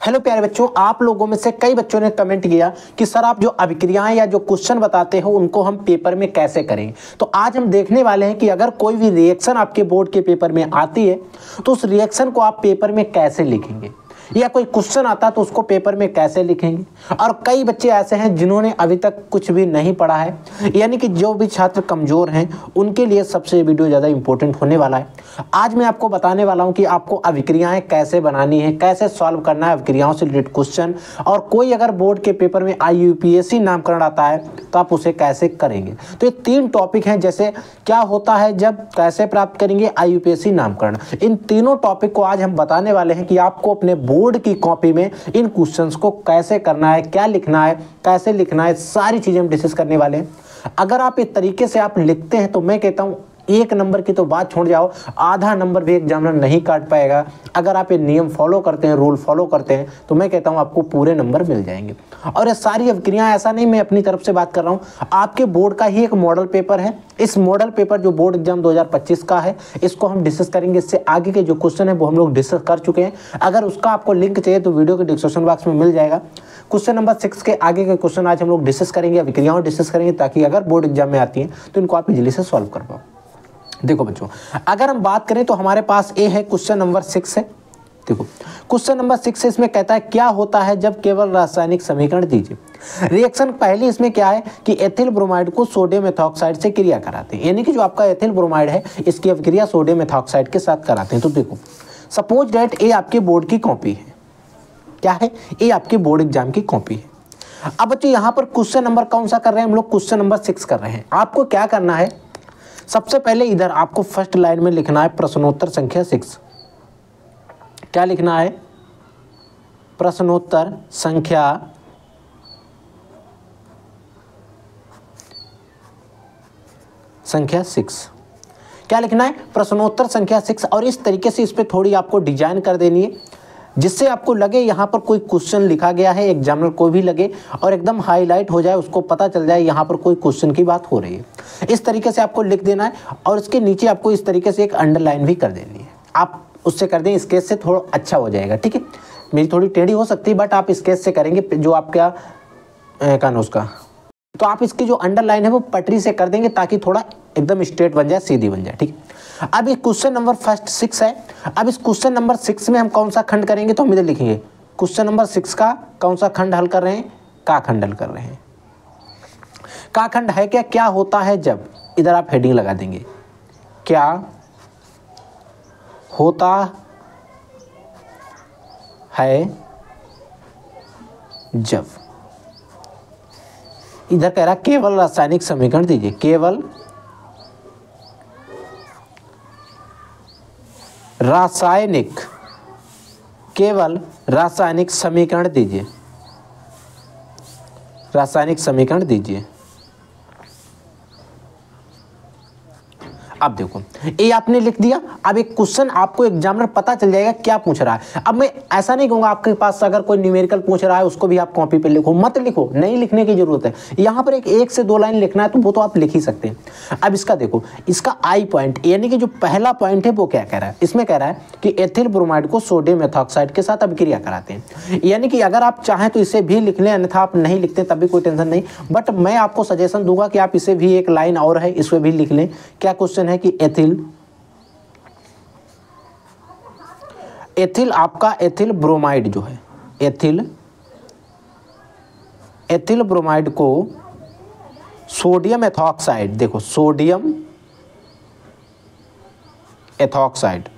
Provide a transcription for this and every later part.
Hello प्यारे बच्चों, आप लोगों में से कई बच्चों ने कमेंट किया कि सर आप जो अभिक्रियाएं या जो क्वेश्चन बताते हो उनको हम पेपर में कैसे करें। तो आज हम देखने वाले हैं कि अगर कोई भी रिएक्शन आपके बोर्ड के पेपर में आती है तो उस रिएक्शन को आप पेपर में कैसे लिखेंगे, या कोई क्वेश्चन आता तो उसको पेपर में कैसे लिखेंगे। और कई बच्चे ऐसे हैं जिन्होंने अभी तक कुछ भी नहीं पढ़ा है, यानी कि जो भी छात्र कमज़ोर हैं उनके लिए सबसे वीडियो ज़्यादा इंपॉर्टेंट होने वाला है। आज मैं आपको बताने वाला हूं कि आपको अभिक्रियाएं कैसे बनानी है, कैसे सॉल्व करना है अभिक्रियाओं से रिलेटेड क्वेश्चन, और कोई अगर बोर्ड के पेपर में IUPAC नामकरण आता है तो आप उसे कैसे करेंगे। तो ये 3 टॉपिक हैं, जैसे क्या होता है जब, कैसे प्राप्त करेंगे IUPAC नामकरण। इन तीनों टॉपिक को आज हम बताने वाले हैं कि आपको अपने बोर्ड की कॉपी में इन क्वेश्चंस को कैसे करना है, क्या लिखना है, कैसे लिखना है, सारी चीज़ें हम डिस्कस करने वाले हैं। अगर आप इस तरीके से आप लिखते हैं तो मैं कहता हूँ 1 नंबर की तो बात छोड़ जाओ, आधा नंबर भी एग्जामिनर नहीं काट पाएगा। अगर आप ये नियम फॉलो करते हैं, रूल फॉलो करते हैं, तो मैं कहता हूँ आपको पूरे नंबर मिल जाएंगे। और ये सारी अभिक्रियाएं, ऐसा नहीं मैं अपनी तरफ से बात कर रहा हूँ, आपके बोर्ड का ही एक मॉडल पेपर है। इस मॉडल पेपर जो बोर्ड एग्जाम 2025 का है, इसको हम डिस्कस करेंगे। इससे आगे के जो क्वेश्चन है वो हम लोग डिस्कस कर चुके हैं। अगर उसका आपको लिंक चाहिए तो वीडियो के डिस्क्रिप्शन बॉक्स में मिल जाएगा। क्वेश्चन नंबर 6 के आगे के क्वेश्चन आज हम लोग डिस्कस करेंगे, अभिक्रियाओं डिस्कस करेंगे, ताकि अगर बोर्ड एग्जाम में आती हैं तो इनको आप इजीली से सॉल्व कर पाओ। देखो बच्चों, अगर हम बात करें तो हमारे पास ए है, क्वेश्चन नंबर 6 है। देखो क्वेश्चन नंबर 6 इसमें कहता है क्या होता है जब केवल रासायनिक समीकरण दीजिए। रिएक्शन पहली इसमें क्या है कि एथिल ब्रोमाइड को सोडियम एथॉक्साइड से क्रिया कराते हैं, यानी कि जो आपका एथिल ब्रोमाइड है इसकी अभिक्रिया सोडियम एथॉक्साइड के साथ कराते हैं। तो देखो सपोज दैट ए आपके बोर्ड की कॉपी है, क्या है, ए आपके बोर्ड एग्जाम की कॉपी है। अब बच्चों यहाँ पर क्वेश्चन नंबर कौन सा कर रहे हैं हम लोग, क्वेश्चन नंबर 6 कर रहे हैं। आपको क्या करना है, सबसे पहले इधर आपको फर्स्ट लाइन में लिखना है प्रश्नोत्तर संख्या 6। क्या लिखना है, प्रश्नोत्तर संख्या संख्या 6। क्या लिखना है, प्रश्नोत्तर संख्या 6। और इस तरीके से इस पे थोड़ी आपको डिजाइन कर देनी है जिससे आपको लगे यहाँ पर कोई क्वेश्चन लिखा गया है, एग्जामिनर को भी लगे और एकदम हाईलाइट हो जाए, उसको पता चल जाए यहाँ पर कोई क्वेश्चन की बात हो रही है। इस तरीके से आपको लिख देना है और इसके नीचे आपको इस तरीके से एक अंडरलाइन भी कर देनी है। आप उससे कर दें, स्केच से थोड़ा अच्छा हो जाएगा, ठीक है। मेरी थोड़ी टेढ़ी हो सकती है बट आप स्केच से करेंगे जो आपका कान उसका, तो आप इसकी जो अंडरलाइन है वो पटरी से कर देंगे ताकि थोड़ा एकदम स्ट्रेट बन जाए, सीधी बन जाए, ठीक है। अब ये क्वेश्चन नंबर फर्स्ट 6 है। अब इस क्वेश्चन नंबर 6 में हम कौन सा खंड करेंगे, तो हम इधर लिखेंगे क्वेश्चन नंबर 6 का कौन सा खंड हल कर रहे हैं, का खंड हल कर रहे हैं। का खंड है क्या, क्या होता है जब, इधर आप हेडिंग लगा देंगे, क्या होता है जब। इधर कह रहा केवल रासायनिक समीकरण दीजिए, केवल रासायनिक, केवल रासायनिक समीकरण दीजिए, रासायनिक समीकरण दीजिए। अब देखो ये आपने लिख दिया। अब एक क्वेश्चन आपको एग्जामिनर पता चल जाएगा क्या पूछ रहा है। अब मैं ऐसा नहीं कहूँगा आपके पास अगर कोई न्यूमेरिकल पूछ रहा है उसको भी आप कॉपी पे लिखो, मत लिखो, नहीं लिखने की जरूरत है। यहाँ पर एक से 2 लाइन लिखना है तो वो तो आप लिख ही सकते हैं। अब इसका देखो, इसका आई पॉइंट यानी कि जो पहला पॉइंट है वो क्या कह रहा है, इसमें कह रहा है कि एथिल ब्रोमाइड को सोडियम एथॉक्साइड के साथ अभिक्रिया कराते हैं। यानी कि अगर आप चाहें तो इसे भी लिख लें, अन्यथा आप नहीं लिखते तब भी कोई टेंशन नहीं, बट मैं आपको सजेशन दूंगा कि आप इसे भी, एक लाइन और है इसमें भी लिख लें। क्या क्वेश्चन है कि एथिल आपका एथिल ब्रोमाइड जो है, एथिल ब्रोमाइड को सोडियम एथॉक्साइड, देखो सोडियम एथॉक्साइड,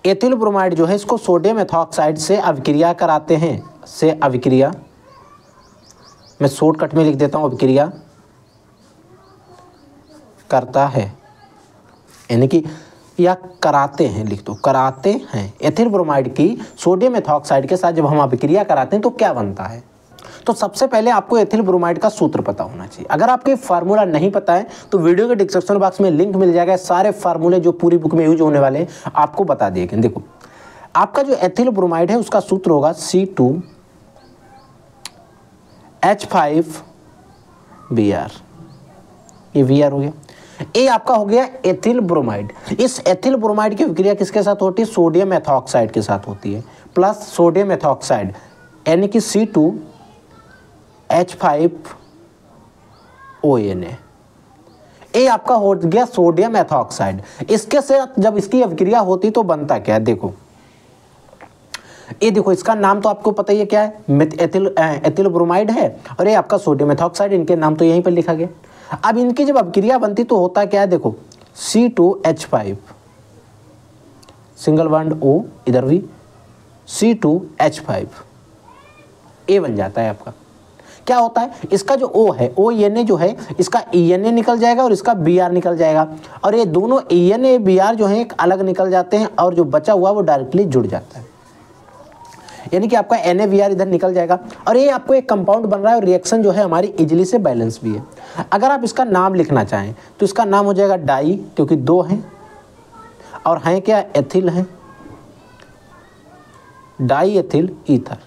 एथिल ब्रोमाइड जो है इसको सोडियम एथॉक्साइड से अभिक्रिया कराते हैं, से अभिक्रिया, मैं शॉर्टकट में लिख देता हूं, अभिक्रिया करता है, यानी कि या कराते हैं, लिख दो कराते हैं। एथिल ब्रोमाइड की सोडियम एथॉक्साइड के साथ जब हम अभिक्रिया कराते हैं तो क्या बनता है। तो सबसे पहले आपको एथिल ब्रोमाइड का सूत्र पता होना चाहिए। अगर आपको फार्मूला नहीं पता है तो वीडियो के डिस्क्रिप्शन बॉक्स में लिंक मिल जाएगा, सारे फार्मूले जो पूरी बुक में यूज होने वाले हैं आपको बता दिए गए। देखो आपका जो एथिल ब्रोमाइड है उसका सूत्र होगा C2H5Br, ये Br हो गया। ए आपका हो गया एथिल ब्रोमाइड। इस एथिल ब्रोमाइड की अभिक्रिया किसके साथ होती है? सोडियम एथॉक्साइड के साथ होती है, प्लस सोडियम एथॉक्साइड यानी कि C2H5ONA। ए आपका हो गया सोडियम एथॉक्साइड। इसके साथ जब इसकी अभिक्रिया होती तो बनता क्या है? देखो ये देखो, इसका नाम तो आपको पता ही है क्या है, एथिल ब्रोमाइड है, और ये आपका सोडियम एथॉक्साइड, इनके नाम तो यहीं पर लिखा गया। अब इनकी जब अभिक्रिया बनती तो होता क्या है? देखो C2H5 सिंगल बॉन्ड O, इधर भी C2H5 ए बन जाता है आपका। क्या होता है? इसका जो O है, ONA जो है, इसका ENA निकल जाएगा और इसका BR निकल जाएगा, और ये दोनों ENA BR जो है एक अलग निकल जाते हैं, और जो बचा हुआ वो डायरेक्टली जुड़ जाता है, यानी कि आपका NaBr इधर निकल जाएगा, और ये आपको एक कंपाउंड बन रहा है, और रिएक्शन जो है हमारी इजीली से बैलेंस भी है। अगर आप इसका नाम लिखना चाहें तो इसका नाम हो जाएगा डाई, क्योंकि दो हैं और हैं क्या? एथिल हैं, डाई एथिल ईथर,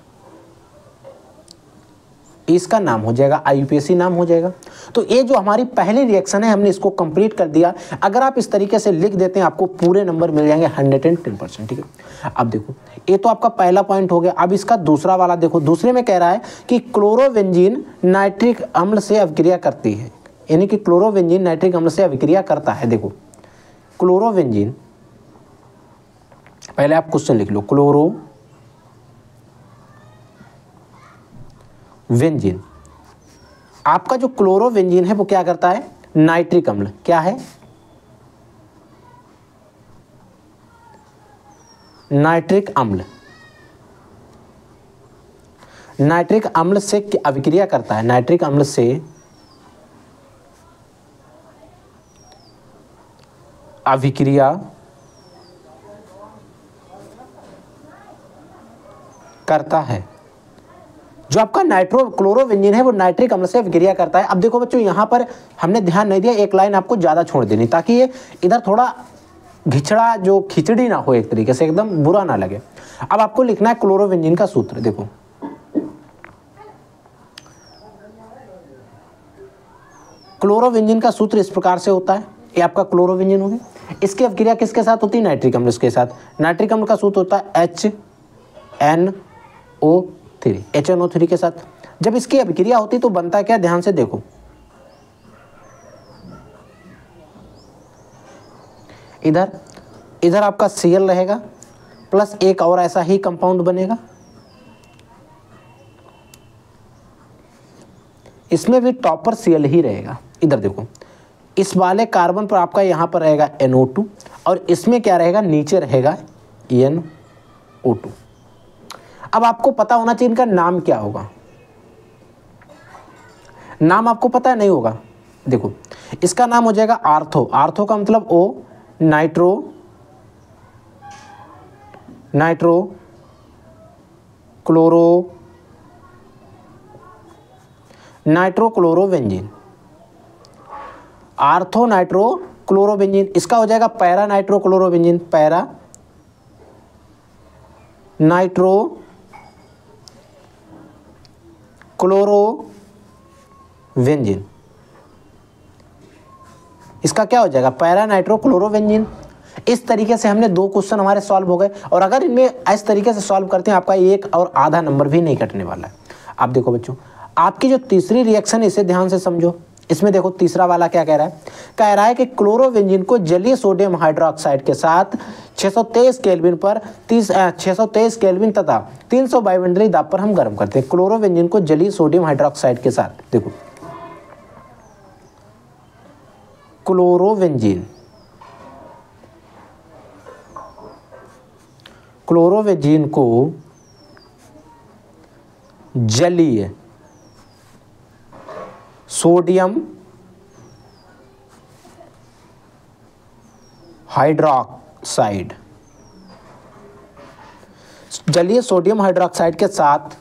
इसका नाम हो जाएगा IUPAC नाम हो जाएगा। तो ये जो हमारी पहली रिएक्शन है हमने इसको कंप्लीट कर दिया। अगर आप इस तरीके से लिख देते हैं आपको पूरे नंबर मिल जाएंगे 110%। ठीक है, अब देखो ये तो आपका पहला पॉइंट हो गया। अब इसका दूसरा वाला देखो, दूसरे में कह रहा है कि क्लोरोबेंजीन नाइट्रिक अम्ल से अभिक्रिया करती है, यानी कि क्लोरोबेंजीन नाइट्रिक अम्ल से अभिक्रिया करता है। देखो क्लोरोबेंजीन, पहले आप क्वेश्चन लिख लो, क्लोरोबेंजीन, आपका जो क्लोरोबेंजीन है वो क्या करता है? नाइट्रिक अम्ल, क्या है? नाइट्रिक अम्ल, नाइट्रिक अम्ल से अभिक्रिया करता है, नाइट्रिक अम्ल से अभिक्रिया करता है। जो आपका क्लोरोबेंजीन है वो नाइट्रिक अम्ल से अभिक्रिया करता है। अब देखो बच्चों, यहाँ पर हमने ध्यान नहीं दिया, एक लाइन आपको ज़्यादा छोड़ देनी ताकि ये इधर थोड़ा घिचड़ा, जो खिचड़ी ना हो, एक तरीके से एकदम बुरा ना लगे। अब आपको लिखना है क्लोरोबेंजीन का सूत्र। देखो क्लोरोबेंजीन का सूत्र इस प्रकार से होता है, ये आपका क्लोरोबेंजीन हो गया, इसकी अभिक्रिया किसके साथ होती है? नाइट्रिक अम्ल के साथ। नाइट्रिक अम्ल का सूत्र होता है HNO3 के साथ। जब इसकी अभिक्रिया होती तो बनता क्या? ध्यान से देखो, इधर आपका Cl रहेगा, प्लस एक और ऐसा ही कंपाउंड बनेगा, इसमें भी टॉपर Cl ही रहेगा। इधर देखो, इस वाले कार्बन पर आपका यहाँ पर रहेगा NO2, और इसमें क्या रहेगा? नीचे रहेगा NO2। अब आपको पता होना चाहिए इनका नाम क्या होगा। नाम आपको पता है? नहीं होगा। देखो इसका नाम हो जाएगा आर्थो। आर्थो का मतलब O, nitro chlorobenzene, ortho nitro chlorobenzene. इसका हो जाएगा para nitro chlorobenzene, para nitro chlorobenzene. इसका क्या हो जाएगा? Para nitro chlorobenzene. इस तरीके से हमने दो क्वेश्चन हमारे सॉल्व हो गए, और अगर इनमें इस तरीके से सॉल्व करते हैं आपका एक और आधा नंबर भी नहीं कटने वाला है। आप देखो बच्चों, आपकी जो तीसरी रिएक्शन, इसे ध्यान से समझो। इसमें देखो तीसरा वाला क्या कह रहा है? कह रहा है कि क्लोरोबेंजीन को जलीय सोडियम हाइड्रोक्साइड के साथ 623 केल्विन पर 623 केल्विन तथा 300 वायुमंडलीय दाब पर हम गर्म करते हैं। क्लोरोबेंजीन को जलीय सोडियम हाइड्रोक्साइड के साथ, देखो क्लोरोबेंजीन को जलीय सोडियम हाइड्रोक्साइड, जलीय सोडियम हाइड्रोक्साइड के साथ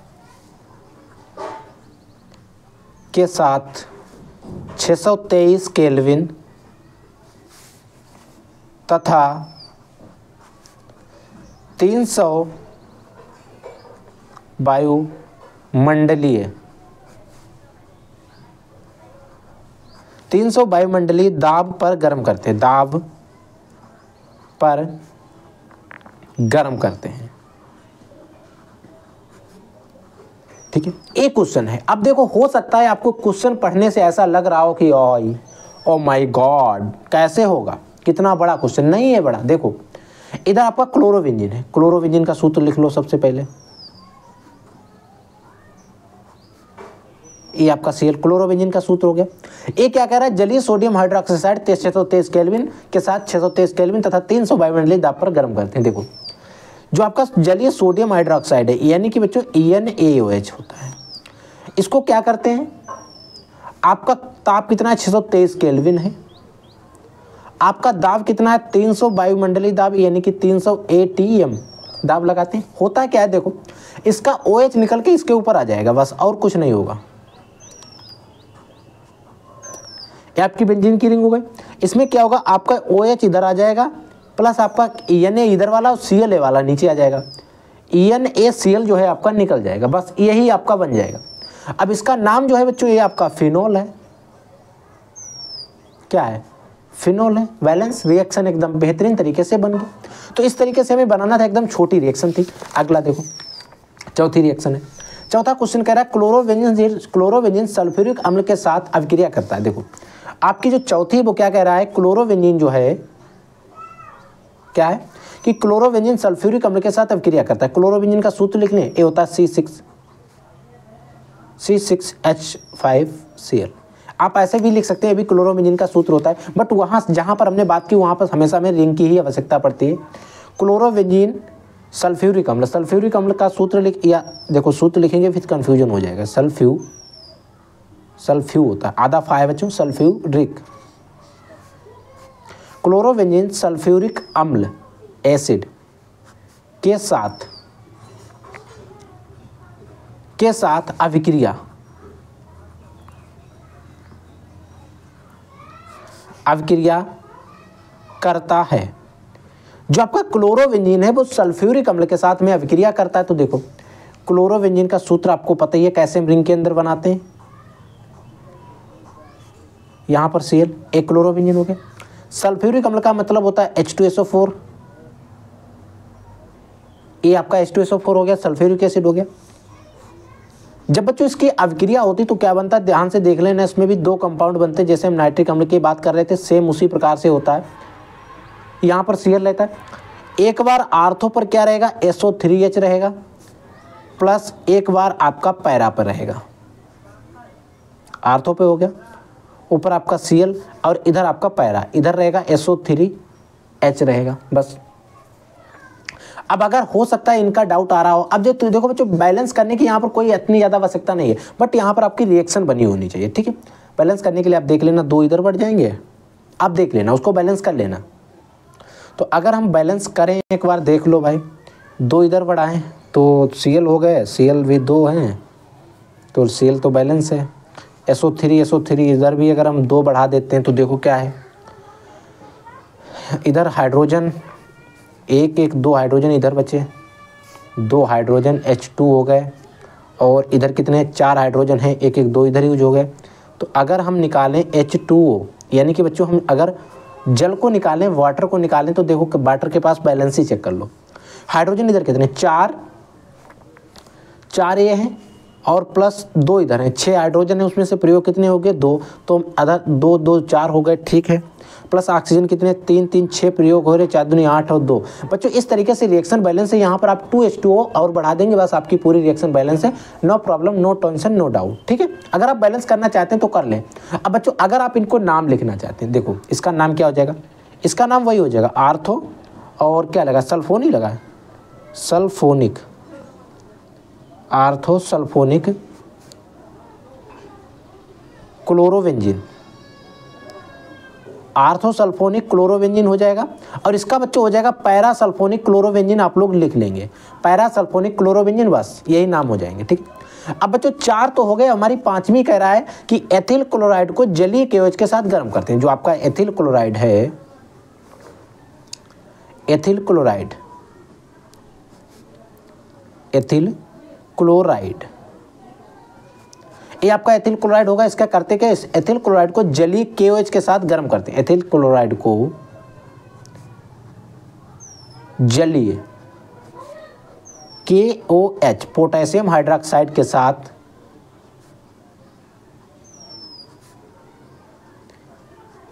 623 केल्विन तथा 300 वायुमंडलीय 300 वायुमंडलीय दाब पर गर्म करते हैं, दाब पर गर्म करते हैं। ठीक है, एक क्वेश्चन है। अब देखो, हो सकता है आपको क्वेश्चन पढ़ने से ऐसा लग रहा हो कि ओ माय गॉड कैसे होगा, कितना बड़ा क्वेश्चन। नहीं है बड़ा। देखो इधर आपका क्लोरोविंजिन है, क्लोरोविंजिन का सूत्र लिख लो सबसे पहले। ये आपका सीएल क्लोरोविंजिन का सूत्र हो गया। ये क्या कह रहा है, जलीय सोडियम हाइड्रोक्साइड 623 केल्विन के साथ 623 केल्विन तथा 300 वायुमंडलीय दाब पर गर्म करते हैं। देखो जो आपका जलीय सोडियम हाइड्रोक्साइड है यानी कि बच्चों EnAOH होता है, इसको क्या करते हैं, आपका ताप कितना है 623 केल्विन है, आपका दाब कितना है 300 वायुमंडलीय दाब यानी कि 300 ATM दाब लगाते हैं। होता है क्या है, देखो इसका OH निकल के इसके ऊपर आ जाएगा, बस और कुछ नहीं होगा। ये आपकी बेंजीन की रिंग हो गई। इसमें क्या होगा, आपका OH इधर आ जाएगा प्लस आपका ENA इधर वाला और CLA वाला नीचे आ जाएगा, ENACl जो है आपका निकल जाएगा, बस यही आपका बन जाएगा। अब इसका नाम जो है बच्चों, ये आपका फिनोल है। क्या है, फिनोल है। बैलेंस रिएक्शन एकदम बेहतरीन तरीके से बन गई। तो इस तरीके से हमें बनाना था, एकदम छोटी रिएक्शन थी। अगला देखो, चौथी रिएक्शन है। चौथा क्वेश्चन कह रहा है क्लोरोवेंजिन सल्फ्यूरिक अम्ल के साथ अभिक्रिया करता है। देखो आपकी जो चौथी वो क्या कह रहा है, क्लोरोवेंजिन जो है क्या है कि क्लोरोवेंजिन सल्फ्यूरिक अम्ल के साथ अभिक्रिया करता है। क्लोरोवेंजिन का सूत्र लिख लें, ये होता है C6H5Cl। आप ऐसे भी लिख सकते हैं, ये भी क्लोरोवेंजिन का सूत्र होता है, बट वहाँ जहाँ पर हमने बात की वहाँ पर हमेशा हमें रिंग की ही आवश्यकता पड़ती है। क्लोरोवेंजिन सल्फ्यूरिक अम्ल, सल्फ्यूरिक अम्ल का सूत्र लिख, या देखो सूत्र लिखेंगे फिर कन्फ्यूजन हो जाएगा। सल्फ्यू होता है, आधा फा है बच्चों, सल्फ्यूरिक। क्लोरोवेंजिन सल्फ्यूरिक अम्ल एसिड के साथ अभिक्रिया करता है। जो आपका क्लोरोवेंजिन है वो सल्फ्यूरिक अम्ल के साथ में अभिक्रिया करता है। तो देखो क्लोरोवेंजिन का सूत्र आपको पता ही है, कैसे हम रिंग के अंदर बनाते हैं। यहाँ पर Cl, एक क्लोरोवेंजिन हो गया। सल्फ्यूरिक अम्ल का मतलब होता है H2SO4, ये आपका H2SO4 हो गया, सल्फ्यूरिक एसिड हो गया। जब बच्चों इसकी अभिक्रिया होती तो क्या बनता है, ध्यान से देख लेना। इसमें भी दो कंपाउंड बनते हैं, जैसे हम नाइट्रिक अम्ल की बात कर रहे थे, सेम उसी प्रकार से होता है। यहाँ पर Cl रहता है, एक बार आर्थो पर क्या रहेगा, SO3H रहेगा, प्लस एक बार आपका पैरा पर रहेगा। आर्थो पे हो गया, ऊपर आपका Cl और इधर आपका पैरा, इधर रहेगा SO3H रहेगा, बस। अब अगर हो सकता है इनका डाउट आ रहा हो, अब जो देखो बच्चों बैलेंस करने की यहाँ पर कोई इतनी ज़्यादा आवश्यकता नहीं है, बट यहाँ पर आपकी रिएक्शन बनी होनी चाहिए। ठीक है, बैलेंस करने के लिए आप देख लेना, दो इधर बढ़ जाएंगे, आप देख लेना, उसको बैलेंस कर लेना। तो अगर हम बैलेंस करें, एक बार देख लो भाई, दो इधर बढ़ाएं तो Cl हो गए, Cl भी दो हैं तो Cl तो बैलेंस है। SO3 इधर भी अगर हम दो बढ़ा देते हैं तो देखो क्या है, इधर हाइड्रोजन एक दो हाइड्रोजन इधर बचे, दो हाइड्रोजन H2 हो गए, और इधर कितने, चार हाइड्रोजन हैं, एक दो इधर यूज हो गए। तो अगर हम निकालें H2O, यानी कि बच्चों हम अगर जल को निकालें, वाटर को निकालें, तो देखो वाटर के पास बैलेंस ही चेक कर लो। हाइड्रोजन इधर कितने, चार ये हैं और प्लस दो इधर हैं, 6 हाइड्रोजन है, उसमें से प्रयोग कितने हो गए, 2, तो अदर 2 4 हो गए, ठीक है। प्लस ऑक्सीजन कितने, 3 6 प्रयोग हो रहे, 4 दूनी 8 और 2। बच्चों इस तरीके से रिएक्शन बैलेंस है। यहाँ पर आप 2H2O और बढ़ा देंगे, बस आपकी पूरी रिएक्शन बैलेंस है। No problem, no tension, no doubt. ठीक है, अगर आप बैलेंस करना चाहते हैं तो कर लें। अब बच्चों अगर आप इनको नाम लिखना चाहते हैं, देखो इसका नाम क्या हो जाएगा, इसका नाम वही हो जाएगा आर्थो, और क्या लगा, सल्फोनिक लगा, सल्फोनिक, आर्थो सल्फोनिक क्लोरोवेंजिन, आर्थोसल्फोनिक क्लोरोवेंजिन हो जाएगा। और इसका बच्चों हो जाएगा पैरासल्फोनिक क्लोरोवेंजिन, आप लोग लिख लेंगे पैरासल्फोनिक क्लोरोवेंजिन, बस यही नाम हो जाएंगे। ठीक, अब बच्चों 4 तो हो गए, हमारी 5वीं कह रहा है कि एथिल क्लोराइड को जलीय KOH के साथ गर्म करते हैं। जो आपका एथिल क्लोराइड है, एथिल क्लोराइड ये आपका एथिल क्लोराइड होगा। इसका करते क्या, इस एथिल क्लोराइड को जलीय KOH के साथ गर्म करते हैं। एथिल क्लोराइड को जलीय KOH पोटेशियम हाइड्रोक्साइड के साथ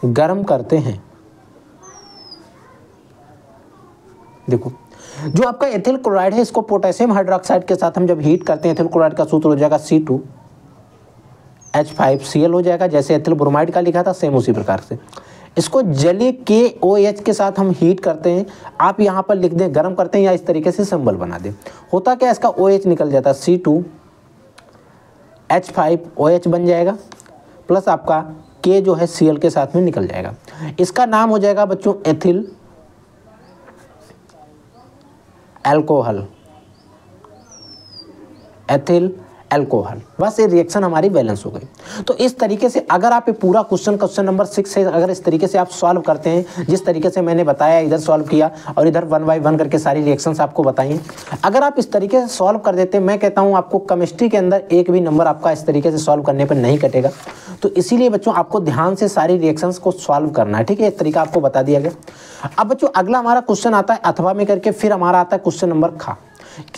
गर्म करते हैं। देखो जो आपका एथिल क्लोराइड है, इसको पोटेशियम हाइड्रोक्साइड के साथ हम जब हीट करते हैं, एथिल क्लोराइड का सूत्र हो जाएगा C2H5Cl हो जाएगा। जैसे एथिल ब्रोमाइड का लिखा था सेम उसी प्रकार से इसको जलीय KOH के साथ हम हीट करते हैं। आप यहाँ पर लिख दें गर्म करते हैं या इस तरीके से सिंबल बना दें। होता क्या, इसका OH निकल जाता है, C2H5OH बन जाएगा, प्लस आपका K जो है Cl के साथ में निकल जाएगा। इसका नाम हो जाएगा बच्चों एथिल अल्कोहल, एथिल अल्कोहल। बस ये रिएक्शन हमारी बैलेंस हो गई। तो इस तरीके से अगर आप ये पूरा क्वेश्चन नंबर 6 से अगर इस तरीके से आप सॉल्व करते हैं, जिस तरीके से मैंने बताया, इधर सॉल्व किया और इधर 1 बाय 1 करके सारी रिएक्शंस आपको बताइए, अगर आप इस तरीके से सॉल्व कर देते हैं, मैं कहता हूँ आपको केमिस्ट्री के अंदर एक भी नंबर आपका इस तरीके से सॉल्व करने पर नहीं कटेगा। तो इसीलिए बच्चों आपको ध्यान से सारी रिएक्शंस को सॉल्व करना है, ठीक है। एक तरीका आपको बता दिया गया। अब बच्चों अगला हमारा क्वेश्चन आता है अथवा में करके, फिर हमारा आता है क्वेश्चन नंबर खा।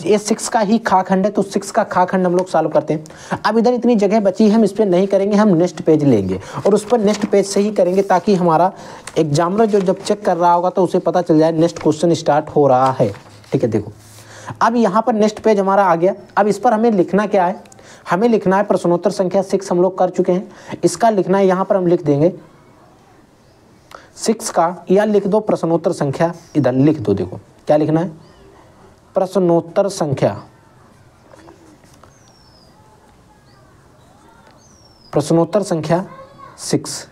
ये 6 का ही खा खंड है, तो 6 का खा खंड हम लोग सॉल्व करते हैं। अब इधर इतनी जगह बची है, हम इस पर नहीं करेंगे, हम नेक्स्ट पेज लेंगे और उस पर नेक्स्ट पेज से ही करेंगे, ताकि हमारा एग्जामिनर जो जब चेक कर रहा होगा तो उसे पता चल जाए नेक्स्ट क्वेश्चन स्टार्ट हो रहा है, ठीक है। देखो अब यहाँ पर नेक्स्ट पेज हमारा आ गया। अब इस पर हमें लिखना क्या है, हमें लिखना है प्रश्नोत्तर संख्या 6 हम लोग कर चुके हैं। इसका लिखना है, यहाँ पर हम लिख देंगे 6 का, या लिख दो प्रश्नोत्तर संख्या, इधर लिख दो। देखो क्या लिखना है, प्रश्नोत्तर संख्या, प्रश्नोत्तर संख्या 6।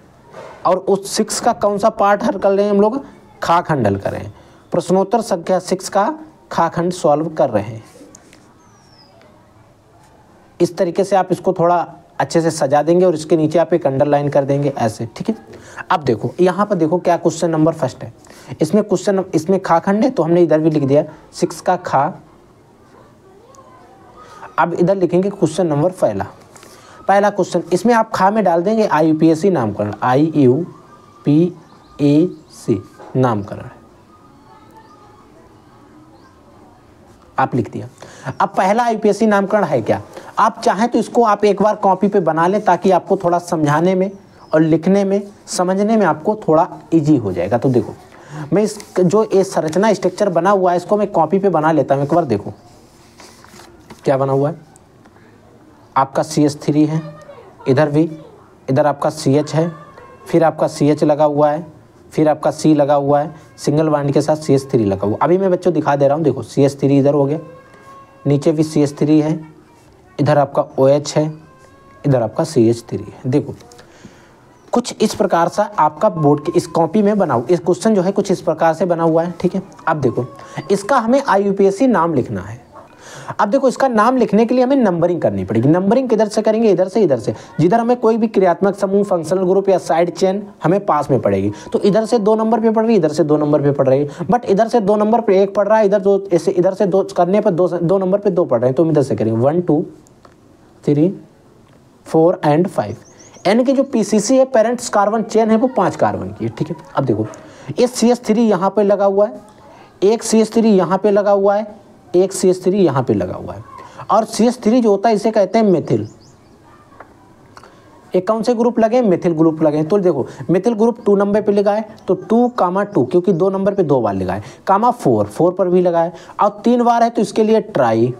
और उस 6 का कौन सा पार्ट हल कर रहे हैं हम लोग, खा खंड हल कर रहे हैं। प्रश्नोत्तर संख्या 6 का खा खंड सॉल्व कर रहे हैं। इस तरीके से आप इसको थोड़ा अच्छे से सजा देंगे और इसके नीचे आप एक अंडरलाइन कर देंगे ऐसे, ठीक है। अब देखो यहाँ पर देखो क्या क्वेश्चन नंबर फर्स्ट है, इसमें क्वेश्चन, इसमें खा खंड है तो हमने इधर भी लिख दिया 6 का खा। अब इधर लिखेंगे क्वेश्चन नंबर पहला क्वेश्चन, इसमें आप खा में डाल देंगे IUPAC नामकरण, IUPAC नामकरण आप लिख दिया। अब पहला IUPAC नामकरण है क्या, आप चाहें तो इसको आप एक बार कॉपी पे बना लें, ताकि आपको थोड़ा समझाने में और लिखने में समझने में आपको थोड़ा इजी हो जाएगा। तो देखो मैं इस जो ये संरचना स्ट्रक्चर बना हुआ है, इसको मैं कॉपी पे बना लेता हूँ एक बार। देखो क्या बना हुआ है, आपका CH3 है, इधर भी, इधर आपका CH है, फिर आपका CH लगा हुआ है, फिर आपका C लगा हुआ है, सिंगल बॉन्ड के साथ CH3 लगा हुआ। अभी मैं बच्चों दिखा दे रहा हूँ, देखो CH3 इधर हो गया, नीचे भी CH3 है, इधर आपका OH है, इधर आपका CH3 है। देखो कुछ इस प्रकार से आपका बोर्ड के इस कॉपी में बनाओ, इस क्वेश्चन जो है कुछ इस प्रकार से बना हुआ है, ठीक है। अब देखो इसका हमें IUPAC नाम लिखना है। अब देखो इसका नाम लिखने के लिए हमें नंबरिंग करनी पड़ेगी। नंबरिंग किधर से करेंगे, इधर से, इधर से। जिधर हमें कोई भी क्रियात्मक समूह, फंक्शनल ग्रुप या साइड चेन हमें पास में पड़ेगी, तो इधर से 2 नंबर पे पड़ रही है, इधर से 2 नंबर पे पड़ रही है। बट इधर से 2 नंबर पे 1 पड़ रहा है, इधर 2, ऐसे इधर से 2 करने पर 2 नंबर पे 2 पड़ रहे हैं, तो हम इधर से करेंगे 1 2 3 4 एंड 5। यानी कि जो PCC है, पेरेंट्स कार्बन चेन है, वो 5 कार्बन की है, ठीक है। अब देखो ये CH3 यहाँ पे लगा हुआ है, एक CH3 यहाँ पे लगा हुआ है, एक CH3 यहाँ पे लगा हुआ है। और CH3 जो होता है इसे कहते हैं मेथिल। एक कौन से ग्रुप लगे, मेथिल ग्रुप लगे। तो देखो मेथिल ग्रुप 2 नंबर पे लगा है, तो 2,2 क्योंकि 2 नंबर पे 2 बार लगा है, कामा 4 पर भी लगा है, और 3 बार है तो इसके लिए ट्राई,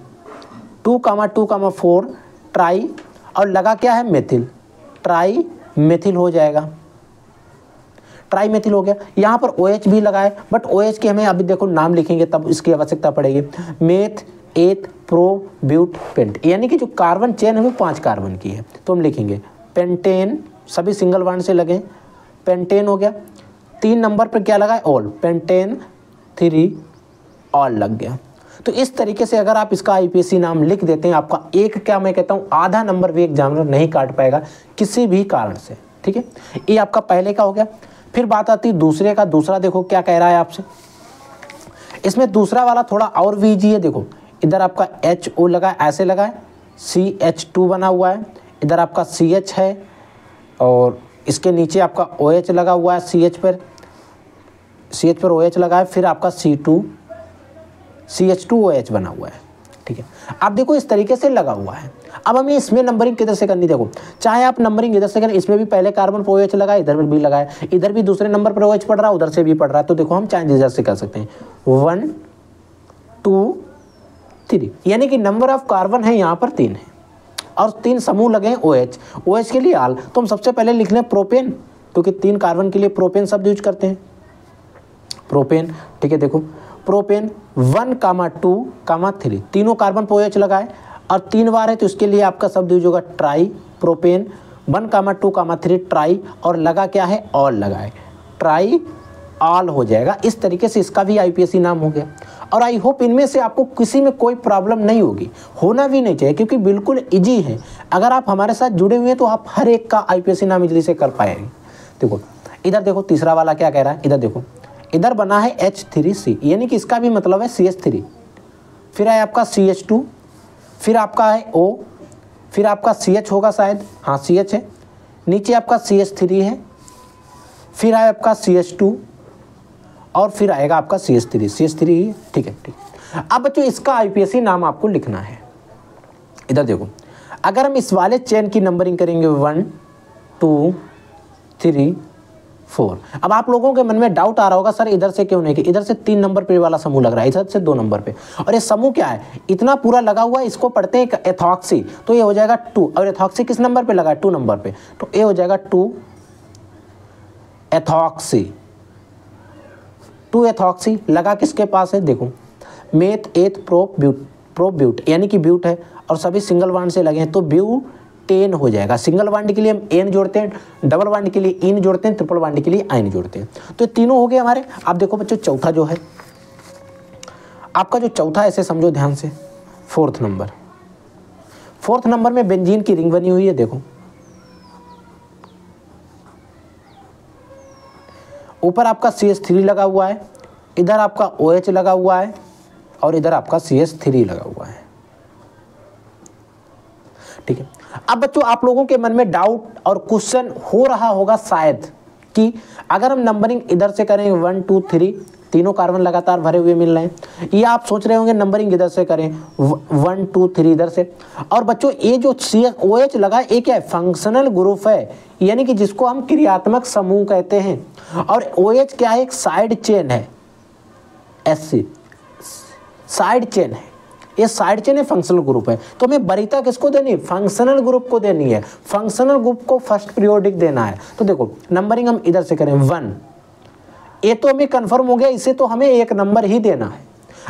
2,2,4 ट्राई, और लगा क्या है मेथिल, ट्राई मेथिल हो जाएगा, ट्राई मेथिल हो गया। यहाँ पर OH भी लगा है, बट OH के हमें अभी देखो नाम लिखेंगे तब इसकी आवश्यकता पड़ेगी, मेथ एथ प्रो ब्यूट पेंट, यानी कि जो कार्बन चेन है वो 5 कार्बन की है, तो हम लिखेंगे पेंटेन, सभी सिंगल बॉन्ड से लगे, पेंटेन हो गया। 3 नंबर पर क्या लगा है, ऑल, पेंटेन 3 ऑल लग गया। तो इस तरीके से अगर आप इसका IUPAC नाम लिख देते हैं, आपका एक, क्या मैं कहता हूँ, आधा नंबर भी एग्जामिनर नहीं काट पाएगा किसी भी कारण से, ठीक है। ये आपका पहले का हो गया। फिर बात आती है दूसरे का। दूसरा देखो क्या कह रहा है आपसे, इसमें दूसरा वाला थोड़ा और भी इजी है। देखो इधर आपका HO लगा है, ऐसे लगा है, CH2 बना हुआ है, इधर आपका CH है और इसके नीचे आपका OH लगा हुआ है, CH पर OH लगा है, फिर आपका CH2OH बना हुआ है। ठीक है, आप देखो इस तरीके से लगा हुआ है। अब हमें इसमें नंबरिंग किधर से करनी, देखो चाहे आप नंबरिंग इधर से करें, इसमें भी पहले कार्बन पर OH लगाए, इधर भी लगाए, इधर भी दूसरे नंबर पर OH पड़ रहा है, उधर से भी पड़ रहा है, तो देखो हम चाहे इधर से कर सकते हैं 1 2 3, यानी कि नंबर ऑफ कार्बन है यहाँ पर 3 है और 3 समूह लगे हैं OH के लिए आल, तो हम सबसे पहले लिख लें प्रोपेन, क्योंकि 3 कार्बन के लिए प्रोपेन शब्द यूज करते हैं, प्रोपेन। ठीक है, देखो प्रोपेन 1, 2, 3, तीनों कार्बन पर OH लगाए और 3 बार है तो इसके लिए आपका शब्द यूज होगा ट्राई प्रोपेन, 1, 2, 3 ट्राई, और लगा क्या है, ऑल लगाए, ट्राई ऑल हो जाएगा। इस तरीके से इसका भी IPSC नाम हो गया। और आई होप इनमें से आपको किसी में कोई प्रॉब्लम नहीं होगी, होना भी नहीं चाहिए, क्योंकि बिल्कुल इजी है। अगर आप हमारे साथ जुड़े हुए हैं तो आप हर एक का IPSC नाम इजली से कर पाएंगे। देखो इधर देखो तीसरा वाला क्या कह रहा है, इधर देखो, इधर बना है H3C, यानी कि इसका भी मतलब है CH3, फिर है आपका CH2, फिर आपका है O, फिर आपका CH होगा शायद, हाँ CH है, नीचे आपका CH3 है, फिर है आपका CH2 और फिर आएगा आपका CH3 ही है। ठीक है, ठीक। अब बच्चों इसका IPSC नाम आपको लिखना है। इधर देखो, अगर हम इस वाले चेन की नंबरिंग करेंगे 1 2 3 4, अब आप लोगों के मन में डाउट आ रहा होगा सर इधर से क्यों नहीं, कि इधर से 3 नंबर पे वाला समूह लग रहा है, इधर से 2 नंबर पे, और ये समूह क्या है, इतना पूरा लगा हुआ है, इसको पढ़ते हैं एथॉक्सी, तो ये हो जाएगा 2, और एथॉक्सी किस नंबर पे लगा है, 2 नंबर पे, तो ये हो जाएगा 2 एथॉक्सी। 2 एथॉक्सी लगा किसके पास है, देखो मेथ एथ प्रोप यानी कि ब्यूट है, और सभी सिंगल बॉन्ड से लगे हैं, तो ब्यूटेन हो जाएगा। सिंगल बॉन्ड के लिए हम एन जोड़ते हैं, डबल बॉन्ड के लिए इन जोड़ते हैं, ट्रिपल बॉन्ड के लिए आइन जोड़ते हैं, तो ये तीनों हो गए हमारे। आप देखो बच्चों चौथा जो है आपका, जो चौथा ऐसे समझो ध्यान से, 4th नंबर में बेंजीन की रिंग बनी हुई है, देखो ऊपर आपका CH3 लगा हुआ है, इधर आपका OH लगा हुआ है और इधर आपका CH3 लगा हुआ है। ठीक है, अब बच्चों आप लोगों के मन में डाउट और क्वेश्चन हो रहा होगा शायद कि अगर हम नंबरिंग इधर से करें 1 2 3, तीनों कार्बन लगातार भरे हुए मिल रहे हैं, या आप सोच रहे होंगे नंबरिंग इधर से करें 1 2 3 इधर से। और बच्चों ये जो OH लगा ये क्या है, फंक्शनल ग्रुप है, यानी कि जिसको हम क्रियात्मक समूह कहते हैं, और OH क्या है, एक साइड चेन है, SC साइड चेन है, ये साइड चेन है, फंक्शनल ग्रुप है, तो हमें वरीयता किसको देनी है, फंक्शनल ग्रुप को देनी है, फंक्शनल ग्रुप को फर्स्ट पीरियोडिक देना है। तो देखो नंबरिंग हम इधर से करें 1, ये तो हमें कंफर्म हो गया, इसे तो हमें 1 नंबर ही देना है।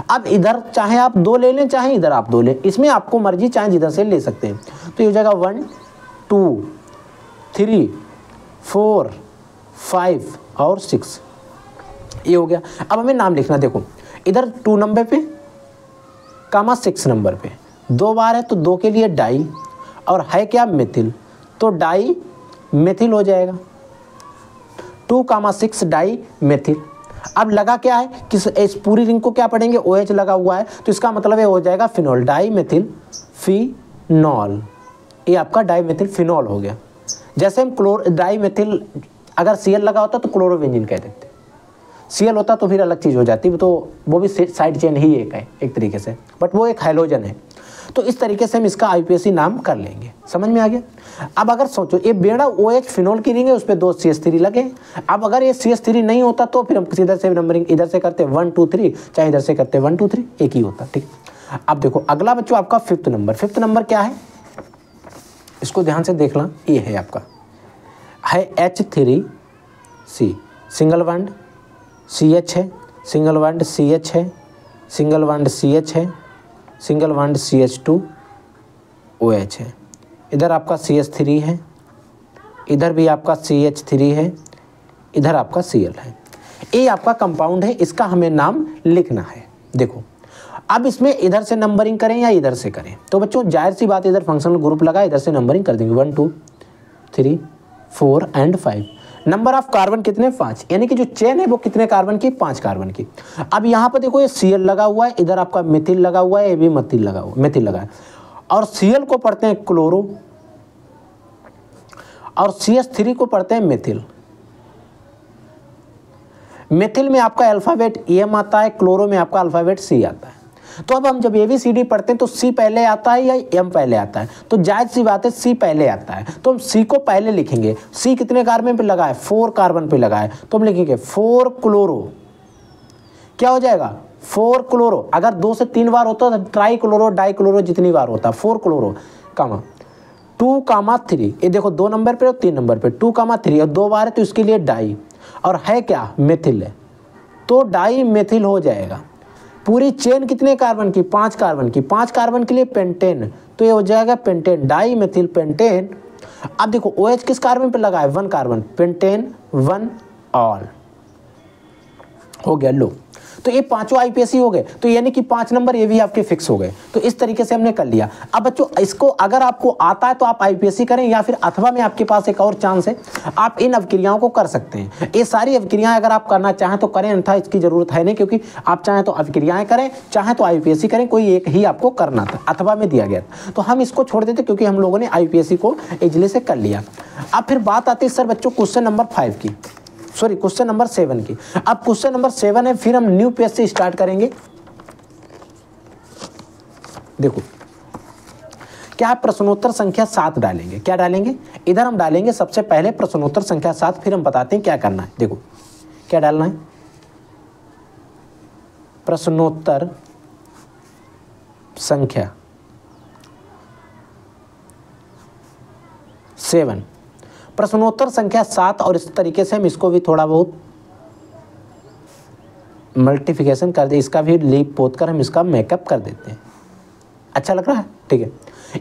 अब इधर चाहे आप 2 ले लें, चाहे इधर आप 2 लें, इसमें आपको मर्जी, चाहे जिधर से ले सकते हैं। तो ये हो जाएगा 1 2 3 4 5 और 6, ये हो गया। अब हमें नाम लिखना, देखो इधर 2 नंबर पे 6 नंबर पे 2 बार है, तो 2 के लिए डाई, और है क्या मिथिल, तो डाई मिथिल हो जाएगा, 2, 6 डाई मिथिल। अब लगा क्या है, किस इस पूरी रिंग को क्या पढ़ेंगे, OH लगा हुआ है, तो इसका मतलब ये हो जाएगा फिनॉल, डाई मिथिल फिनॉल, ये आपका डाई मिथिल फिनॉल हो गया। जैसे हम डाई मिथिल अगर Cl लगा होता तो क्लोरोबेंजीन कह देते, Cl होता तो फिर अलग चीज़ हो जाती, तो वो भी साइड चेन ही एक है एक तरीके से, बट वो एक हाइड्रोजन है। तो इस तरीके से हम इसका IPSC नाम कर लेंगे, समझ में आ गया। अब अगर सोचो ये बेड़ा OH फिनॉल की रिंग है, उस पर 2 CH3 लगे, अब अगर ये CH3 नहीं होता तो फिर हम इधर से नंबरिंग इधर से करते 1 2 3, चाहे इधर से करते 1 2 3, एक ही होता। ठीक, अब देखो अगला बच्चों आपका 5th नंबर क्या है, इसको ध्यान से देखना, ये है आपका है H3C, सिंगल बॉन्ड CH है, सिंगल बॉन्ड CH है, सिंगल बॉन्ड CH है, सिंगल बॉन्ड CH2 OH है, इधर आपका CH3 है, इधर भी आपका CH3 है, इधर आपका Cl है। ये आपका कंपाउंड है, इसका हमें नाम लिखना है। देखो अब इसमें इधर से नंबरिंग करें या इधर से करें, तो बच्चों जाहिर सी बात इधर फंक्शनल ग्रुप लगा, इधर से नंबरिंग कर देंगे 1 2 3 4 एंड 5। नंबर ऑफ कार्बन कितने, 5, यानी कि जो चेन है वो कितने कार्बन की, 5 कार्बन की। अब यहाँ पर देखो ये Cl लगा हुआ है, इधर आपका मिथिल लगा हुआ है, ये भी मिथिल लगा है, और Cl को पढ़ते हैं क्लोरो, और CH3 को पढ़ते हैं मेथिल। मेथिल में आपका अल्फाबेट M आता है, क्लोरो में आपका अल्फाबेट C आता है। तो अब हम जब ABCD पढ़ते हैं तो C पहले आता है या M पहले आता है, तो जायज़ सी बात है C पहले आता है, तो हम C को पहले लिखेंगे। C कितने कार्बन पे लगा है? 4 कार्बन पे लगा है, तो हम लिखेंगे 4 क्लोरो। क्या हो जाएगा? 4 क्लोरो। अगर 2 से 3 बार होता तो ट्राई क्लोरो, डाई क्लोरो, जितनी बार होता 4 क्लोरो, 2, 3। ये देखो 2 नंबर पे और 3 नंबर पे 2, 3 और 2 बार है तो इसके लिए डाई, और है क्या? मेथिल है, तो डाई मेथिल हो जाएगा। पूरी चेन कितने कार्बन की? 5 कार्बन की। 5 कार्बन के लिए पेंटेन, तो ये हो जाएगा पेंटेन, डाई मेथिल पेंटेन। अब देखो OH किस कार्बन पे लगा है? 1 कार्बन, पेंटेन 1 ऑल हो गया। लो, तो ये पांचों IPSC हो गए, तो यानी कि 5 नंबर ये भी आपके फिक्स हो गए। तो इस तरीके से हमने कर लिया। अब बच्चों इसको अगर आपको आता है तो आप IPSC करें, या फिर अथवा में आपके पास एक और चांस है, आप इन अवक्रियाओं को कर सकते हैं। ये सारी अवक्रियाएं अगर आप करना चाहें तो करें, अन्यथा इसकी जरूरत है नहीं, क्योंकि आप चाहें तो अवक्रियाएं करें, चाहें तो IPSC करें, कोई एक ही आपको करना था, अथवा में दिया गया था। तो हम इसको छोड़ देते क्योंकि हम लोगों ने IPSC को इजली से कर लिया। अब फिर बात आती है सर बच्चों क्वेश्चन नंबर 5 की, सॉरी क्वेश्चन नंबर 7 की। अब क्वेश्चन नंबर 7 है, फिर हम न्यू पेज से स्टार्ट करेंगे। देखो क्या है, प्रश्नोत्तर संख्या 7 डालेंगे। क्या डालेंगे? इधर हम डालेंगे सबसे पहले प्रश्नोत्तर संख्या 7, फिर हम बताते हैं क्या करना है। देखो क्या डालना है, प्रश्नोत्तर संख्या 7, प्रश्नोत्तर संख्या 7। और इस तरीके से हम इसको भी थोड़ा बहुत मल्टीप्लिकेशन कर दे, इसका भी लीप पोत कर हम इसका मेकअप कर देते हैं। अच्छा लग रहा है? ठीक है,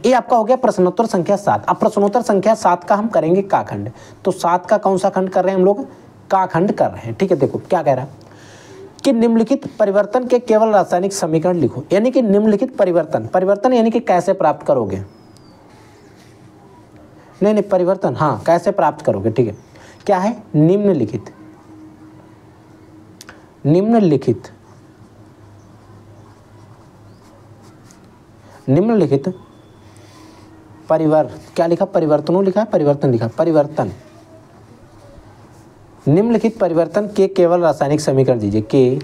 ये आपका हो गया प्रश्नोत्तर संख्या 7। अब प्रश्नोत्तर संख्या 7 का हम करेंगे का खंड। तो 7 का कौन सा खंड कर रहे हैं हम लोग? का खंड कर रहे हैं। ठीक है, देखो क्या कह रहा है कि निम्नलिखित परिवर्तन के केवल रासायनिक समीकरण लिखो। यानी कि निम्नलिखित परिवर्तन यानी कि कैसे प्राप्त करोगे? नहीं परिवर्तन, हाँ कैसे प्राप्त करोगे। ठीक है, क्या है? निम्नलिखित क्या लिखा? परिवर्तनों लिखा है, परिवर्तन लिखा, परिवर्तन। निम्नलिखित परिवर्तन के केवल रासायनिक समीकरण दीजिए। के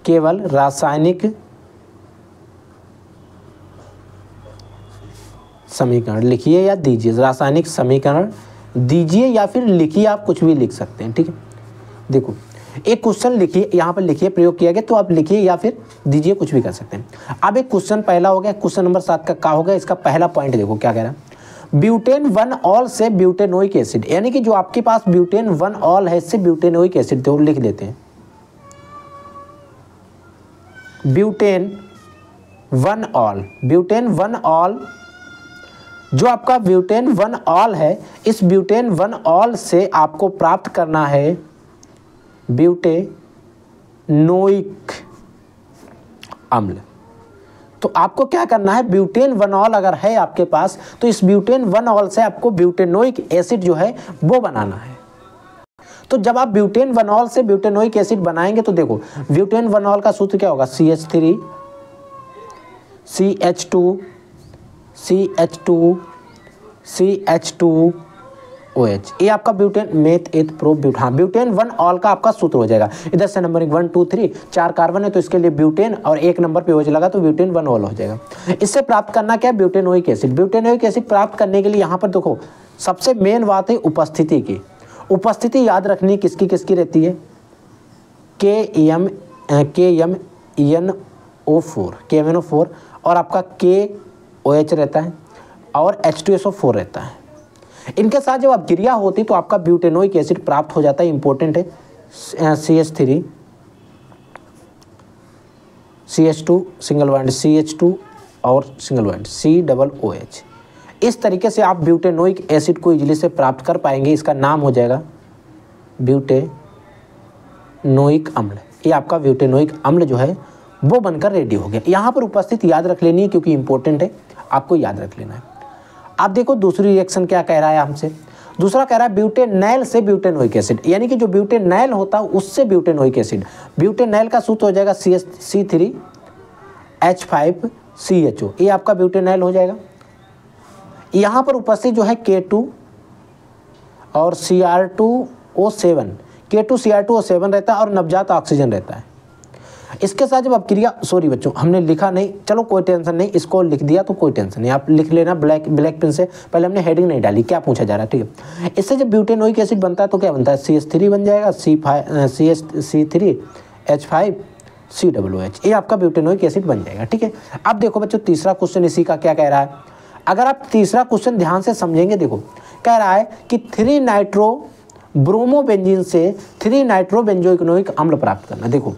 केवल रासायनिक समीकरण लिखिए या दीजिए। रासायनिक समीकरण दीजिए या फिर लिखिए, आप कुछ भी लिख सकते हैं। ठीक है, देखो एक क्वेश्चन लिखिए, यहाँ पर लिखिए, प्रयोग किया गया, तो आप लिखिए या फिर दीजिए, कुछ भी कर सकते हैं। अब एक क्वेश्चन पहला हो गया, क्वेश्चन नंबर 7 का हो गया। इसका पहला पॉइंट देखो क्या कह रहा है, ब्यूटेन 1 ऑल से ब्यूटेनोइक एसिड, यानी कि जो आपके पास ब्यूटेन 1 ऑल है इससे ब्यूटेनोइक एसिड तो लिख देते हैं। ब्यूटेन 1 ऑल, जो आपका ब्यूटेन 1 ऑल है, इस ब्यूटेन 1 ऑल से आपको प्राप्त करना है ब्यूटेनोइक अम्ल। तो आपको क्या करना है, ब्यूटेन 1 ऑल अगर है आपके पास तो इस ब्यूटेन 1 ऑल से आपको ब्यूटेनोइक एसिड जो है वो बनाना है। तो जब आप ब्यूटेन 1 ऑल से ब्यूटेनोइक एसिड बनाएंगे तो देखो ब्यूटेन 1 ऑल का सूत्र क्या होगा? CH3 CH2OH। ये आपका butane meth eth pro but, हाँ ब्यूटेन 1 ऑल का आपका सूत्र हो जाएगा। इधर से नंबरिंग 1 2 3 4 कार्बन है तो इसके लिए ब्यूटेन और 1 नंबर पे OH लगा तो ब्यूटेन 1 ऑल हो जाएगा। इससे प्राप्त करना क्या है? Butanoic acid. ब्यूटेनोइक एसिड प्राप्त करने के लिए यहाँ पर देखो सबसे मेन बात है उपस्थिति की। उपस्थिति याद रखनी किसकी किसकी रहती है? KMnO4 और आपका KOH रहता है और H2SO4 रहता है। इनके साथ जब आप क्रिया होती तो आपका ब्यूटेनोइक एसिड प्राप्त हो जाता है। इंपॉर्टेंट है, CH3 CH2 single bond CH2 और सिंगल बॉन्ड COOH। इस तरीके से आप ब्यूटेनोइक एसिड को इजीली से प्राप्त कर पाएंगे। इसका नाम हो जाएगा ब्यूटेनोइक अम्ल। ये आपका ब्यूटेनोइक अम्ल जो है वो बनकर रेडी हो गया। यहाँ पर उपस्थित याद रख लेनी है क्योंकि इंपॉर्टेंट है, आपको याद रख लेना है। आप देखो दूसरी रिएक्शन क्या कह रहा है हमसे। दूसरा कह रहा है ब्यूटेनैल से ब्यूटेनोइक एसिड, यानी कि जो ब्यूटेनैल होता है उससे ब्यूटेनोइक एसिड। ब्यूटेनैल का सूत्र हो जाएगा C3H5CHO। ये आपका ब्यूटेनैल हो जाएगा। यहाँ पर उपस्थित जो है K2 और Cr2O7, K2 Cr2O7 रहता है और नवजात ऑक्सीजन रहता है। इसके साथ जब अपक्रिया, सॉरी बच्चों हमने लिखा नहीं, चलो कोई टेंशन नहीं, इसको लिख दिया तो कोई टेंशन नहीं, आप लिख लेना ब्लैक पेन से, पहले हमने हेडिंग नहीं डाली, क्या पूछा जा रहा है, ठीक है। इससे जब ब्यूटेनोइक एसिड बनता है तो क्या बनता है, CH3 बन जाएगा, C3H5COOH, ये आपका ब्यूटेनोइक एसिड बन जाएगा, ठीक है। अब देखो बच्चों तीसरा क्वेश्चन इसी का क्या कह रहा है, अगर आप तीसरा क्वेश्चन ध्यान से समझेंगे, देखो कह रहा है कि 3 नाइट्रो ब्रोमोबेंजीन से 3 नाइट्रोबेंजोइक अम्ल प्राप्त करना। देखो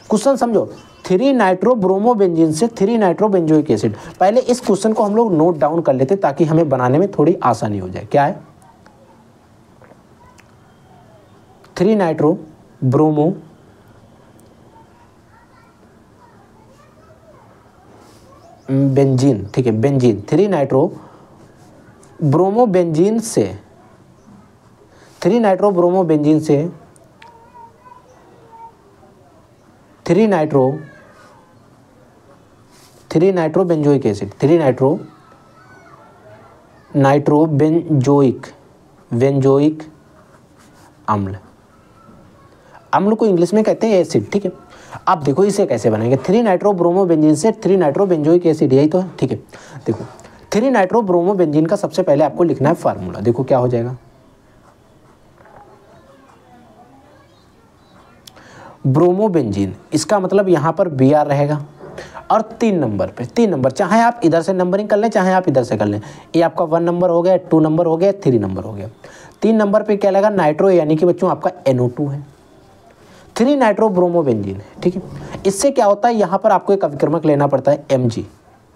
क्वेश्चन समझो, 3 नाइट्रो ब्रोमोबेंजीन से 3 नाइट्रोबेंजोइक एसिड। पहले इस क्वेश्चन को हम लोग नोट डाउन कर लेते ताकि हमें बनाने में थोड़ी आसानी हो जाए। क्या है, 3 नाइट्रो ब्रोमो बेंजीन, ठीक है, बेंजीन, 3 नाइट्रो ब्रोमोबेंजीन से 3 नाइट्रो ब्रोमोबेंजीन से 3 नाइट्रोबेंजोइक एसिड, 3 नाइट्रोबेंजोइक अम्ल को इंग्लिश में कहते हैं एसिड, ठीक है। अब देखो इसे कैसे बनाएंगे, 3 नाइट्रोब्रोमोबेंजीन से 3 नाइट्रोबेंजोइक एसिड, यही तो है, ठीक है। देखो 3 नाइट्रोब्रोमोबेंजीन का सबसे पहले आपको लिखना है फार्मूला। देखो क्या हो जाएगा, ब्रोमोबेंजीन, इसका मतलब यहाँ पर Br रहेगा और 3 नंबर पे, 3 नंबर, चाहे आप इधर से नंबरिंग कर लें चाहे आप इधर से कर लें, ये आपका 1 नंबर हो गया, 2 नंबर हो गया, 3 नंबर हो गया। 3 नंबर पे क्या लगा, नाइट्रो, यानी कि बच्चों आपका NO2 है, 3 नाइट्रोब्रोमोबेंजीन है, ठीक है। इससे क्या होता है, यहाँ पर आपको एक अभिक्रमक लेना पड़ता है Mg,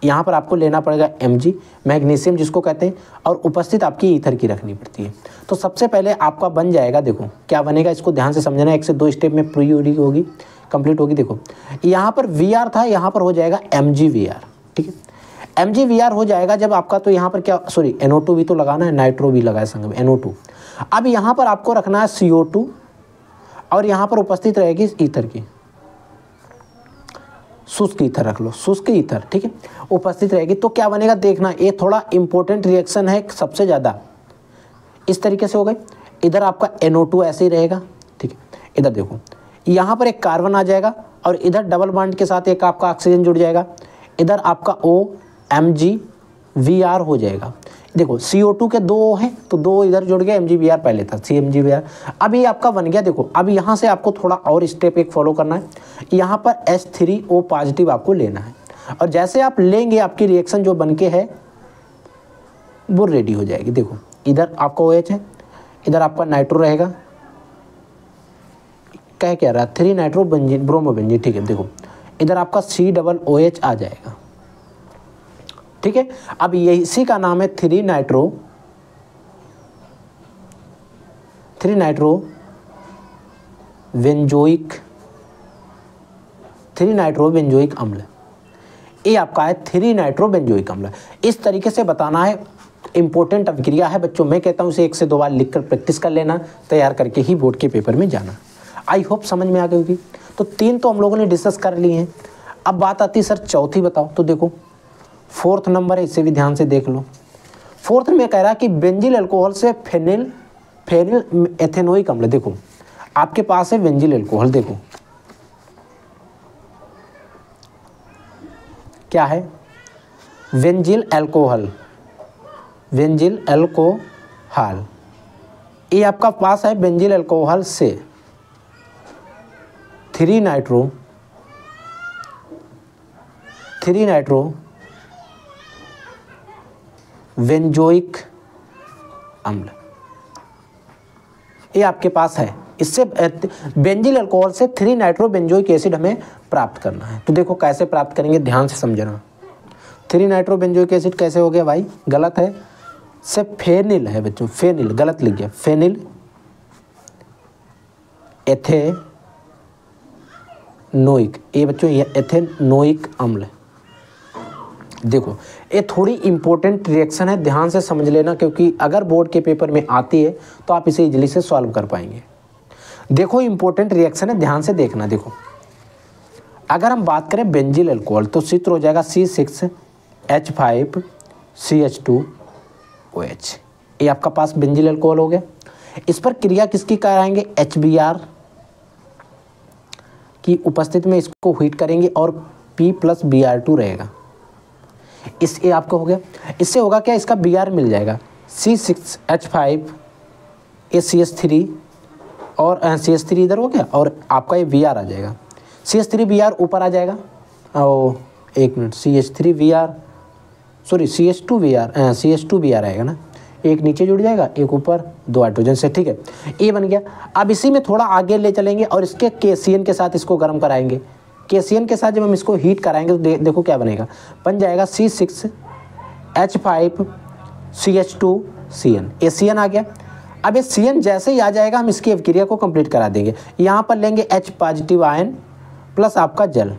यहाँ पर आपको लेना पड़ेगा Mg, मैग्नीशियम जिसको कहते हैं, और उपस्थित आपकी ईथर की रखनी पड़ती है। तो सबसे पहले आपका बन जाएगा, देखो क्या बनेगा, इसको ध्यान से समझना, 1 से 2 स्टेप में प्री होगी, कंप्लीट होगी। देखो यहाँ पर Vr था, यहाँ पर हो जाएगा MgVr, ठीक है। MgVr हो जाएगा जब आपका, तो यहाँ पर क्या, सॉरी NO2 भी तो लगाना है, नाइट्रो भी लगाए संग में, NO2। अब यहाँ पर आपको रखना है CO2 और यहाँ पर उपस्थित रहेगी ईथर की, शुष्क ईथर रख लो, शुष्क ईथर, ठीक है, उपस्थित रहेगी। तो क्या बनेगा देखना, ये थोड़ा इंपॉर्टेंट रिएक्शन है सबसे ज़्यादा। इस तरीके से हो गई, इधर आपका NO2 ऐसे ही रहेगा, ठीक है। इधर देखो यहाँ पर एक कार्बन आ जाएगा और इधर डबल बॉन्ड के साथ एक आपका ऑक्सीजन जुड़ जाएगा, इधर आपका OMgVr हो जाएगा। देखो CO2 के 2 हैं तो 2 इधर जुड़ गए, MgVr पहले था, CMgVr। अब ये आपका बन गया। देखो अब यहाँ से आपको थोड़ा और स्टेप एक फॉलो करना है, यहाँ पर H3O पॉजिटिव आपको लेना है, और जैसे आप लेंगे आपकी रिएक्शन जो बनके है वो रेडी हो जाएगी। देखो इधर आपका OH है, इधर आपका नाइट्रो रहेगा, क्या रहा, 3 नाइट्रोबेंजीन ब्रोमोबेंजीन, ठीक है। देखो इधर आपका COOH आ जाएगा, ठीक है। अब यही इसी का नाम है 3 नाइट्रोबेंजोइक अम्ल, ये आपका है 3 नाइट्रोबेंजोइक अम्ल। इस तरीके से बताना है, इंपॉर्टेंट अभिक्रिया है बच्चों, मैं कहता हूँ इसे 1 से 2 बार लिखकर प्रैक्टिस कर लेना, तैयार करके ही बोर्ड के पेपर में जाना। आई होप समझ में आ गई होगी। तो 3 तो हम लोगों ने डिस्कस कर लिए हैं, अब बात आती है सर चौथी बताओ। तो देखो 4th नंबर है, इसे भी ध्यान से देख लो। 4th में कह रहा है कि बेंजिल अल्कोहल से फेनिल एथेनोइक अम्ल। देखो आपके पास है बेंजिल अल्कोहल, देखो क्या है, बेंजिल अल्कोहल, ये आपका पास है बेंजिल अल्कोहल से 3 नाइट्रो बेंजोइक अम्ल, ये आपके पास है। इससे बेंजिल अल्कोहल से 3 नाइट्रो बेंजोइक एसिड हमें प्राप्त करना है। तो देखो कैसे प्राप्त करेंगे, ध्यान से समझना। 3 नाइट्रो बेंजोइक एसिड कैसे हो गया भाई, गलत है, से फेनिल है बच्चों, फेनिल गलत लिख गया, फेनिल एथेनोइक, ये बच्चों ये एथेनोइक अम्ल। देखो ये थोड़ी इंपॉर्टेंट रिएक्शन है, ध्यान से समझ लेना, क्योंकि अगर बोर्ड के पेपर में आती है तो आप इसे इजीली से सॉल्व कर पाएंगे। देखो इंपॉर्टेंट रिएक्शन है, ध्यान से देखना। देखो अगर हम बात करें बेंजिल अल्कोहल तो सूत्र हो जाएगा C6H5CH2 OH। ये आपका पास बेंजील अल्कोहल हो गया। इस पर क्रिया किसकी कराएंगे? HBr की उपस्थिति में इसको हीट करेंगे और P+Br2 रहेगा। इस ये आपका हो गया। इससे होगा क्या? इसका Br मिल जाएगा, C6H5ACH3 और CH3 इधर हो गया और आपका ये Br आ जाएगा। CH3Br ऊपर आ जाएगा। और एक मिनट, CH2Br आएगा ना, एक नीचे जुड़ जाएगा, एक ऊपर, 2 हाइड्रोजन से, ठीक है। ये बन गया। अब इसी में थोड़ा आगे ले चलेंगे और इसके KCN के साथ इसको गर्म कराएंगे। KCN के साथ जब हम इसको हीट कराएंगे तो देखो क्या बनेगा, बन जाएगा C6H5CH2CN। ये CN आ गया। अब ये CN जैसे ही आ जाएगा हम इसकी अभिक्रिया को कंप्लीट करा देंगे। यहाँ पर लेंगे H पॉजिटिव आयन प्लस आपका जल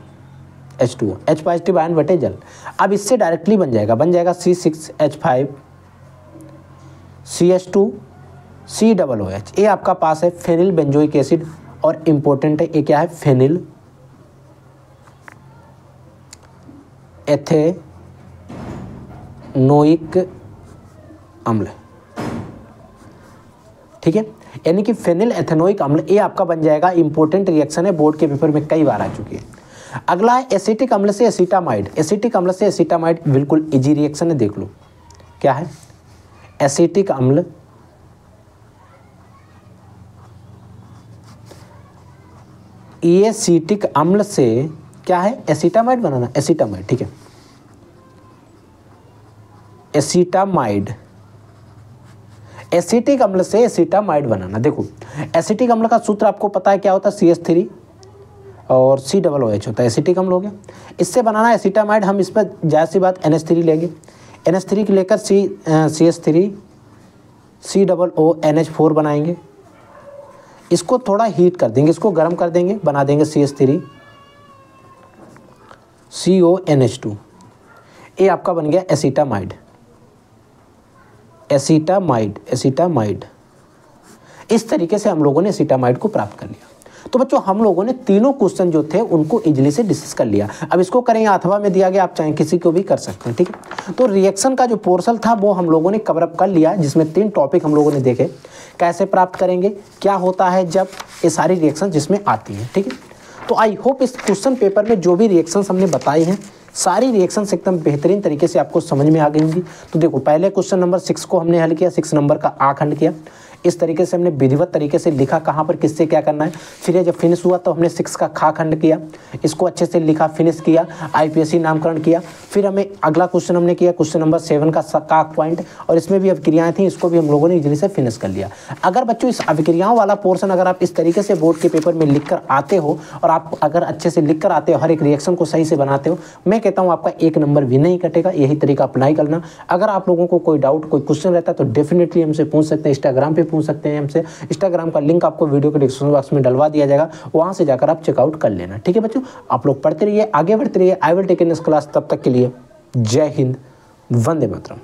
H2O, H पॉजिटिव आयन बटे जल। अब इससे डायरेक्टली बन जाएगा C6H5CH2COOH। ये आपका पास है फेनिल बेंजोइक एसिड और इम्पोर्टेंट है, ये क्या है? फेनिल एथेनोइक अम्ल, ठीक है। यानी कि फेनिल एथेनोइक अम्ल, ये आपका बन जाएगा। इंपॉर्टेंट रिएक्शन है, बोर्ड के पेपर में कई बार आ चुकी है। अगला है एसिटिक अम्ल से एसिटामाइड। एसिटिक अम्ल से एसिटामाइड बिल्कुल इजी रिएक्शन है, देख लो क्या है। एसिटिक अम्ल एसिटिक अम्ल से क्या है? एसिटामाइड बनाना, एसिटामाइड, ठीक है। एसिटामाइड, एसिटिक अम्ल से एसिटामाइड बनाना। देखो एसिटिक अम्ल का सूत्र आपको पता है क्या होता है? CH3 और COOH होता है, एसिटिक अम्ल हो गया। इससे बनाना एसिटामाइड, हम इस पर जाहिर सी बात NH3 लेंगे। NH3 की लेकर CH3 COONH4 बनाएंगे। इसको थोड़ा हीट कर देंगे, इसको गर्म कर देंगे, बना देंगे CH3 CONH2। ये आपका बन गया एसिटामाइड। Acetamide, acetamide. इस तरीके से हम लोगों ने एसिटामाइड को प्राप्त कर लिया। तो बच्चों हम लोगों ने तीनों क्वेश्चन जो थे उनको इजीली से डिस्कस कर लिया। अब इसको करेंगे, अथवा में दिया गया, आप चाहें किसी को भी कर सकते हैं, ठीक है। तो रिएक्शन का जो पोर्शन था वो हम लोगों ने कवर अप कर लिया, जिसमें 3 टॉपिक हम लोगों ने देखे। कैसे प्राप्त करेंगे, क्या होता है जब ये सारी रिएक्शन जिसमें आती हैं, ठीक है। तो आई होप इस क्वेश्चन पेपर में जो भी रिएक्शंस हमने बताई हैं, सारी रिएक्शंस एकदम बेहतरीन तरीके से आपको समझ में आ गई होंगी। तो देखो पहले क्वेश्चन नंबर 6 को हमने हल किया, 6 नंबर का आ खंड किया। इस तरीके से हमने विधिवत तरीके से लिखा कहाँ पर किससे क्या करना है। फिर ये जब फिनिश हुआ तो हमने 6 का खा खंड किया, इसको अच्छे से लिखा, फिनिश किया, IPSC नामकरण किया। फिर हमें अगला क्वेश्चन हमने किया क्वेश्चन नंबर 7 का काक पॉइंट, और इसमें भी अभिक्रियाएं थी, इसको भी हम लोगों ने इजीली से फिनिश कर लिया। अगर बच्चों इस अभिक्रियाओं वाला पोर्शन अगर आप इस तरीके से बोर्ड के पेपर में लिख कर आते हो, और आप अगर अच्छे से लिख कर आते हो, हर एक रिएक्शन को सही से बनाते हो, मैं कहता हूँ आपका 1 नंबर भी नहीं कटेगा। यही तरीका अप्लाई करना। अगर आप लोगों को कोई डाउट, कोई क्वेश्चन रहता है तो डेफिनेटली हमसे पूछ सकते हैं, इंस्टाग्राम पे पूछ सकते हैं हमसे। इंस्टाग्राम का लिंक आपको वीडियो के डिस्क्रिप्शन बॉक्स में डलवा दिया जाएगा, वहां से जाकर आप चेकआउट कर लेना, ठीक है बच्चों। आप लोग पढ़ते रहिए, आगे बढ़ते रहिए। I will take in this class. तब तक के लिए जय हिंद, वंदे मातरम।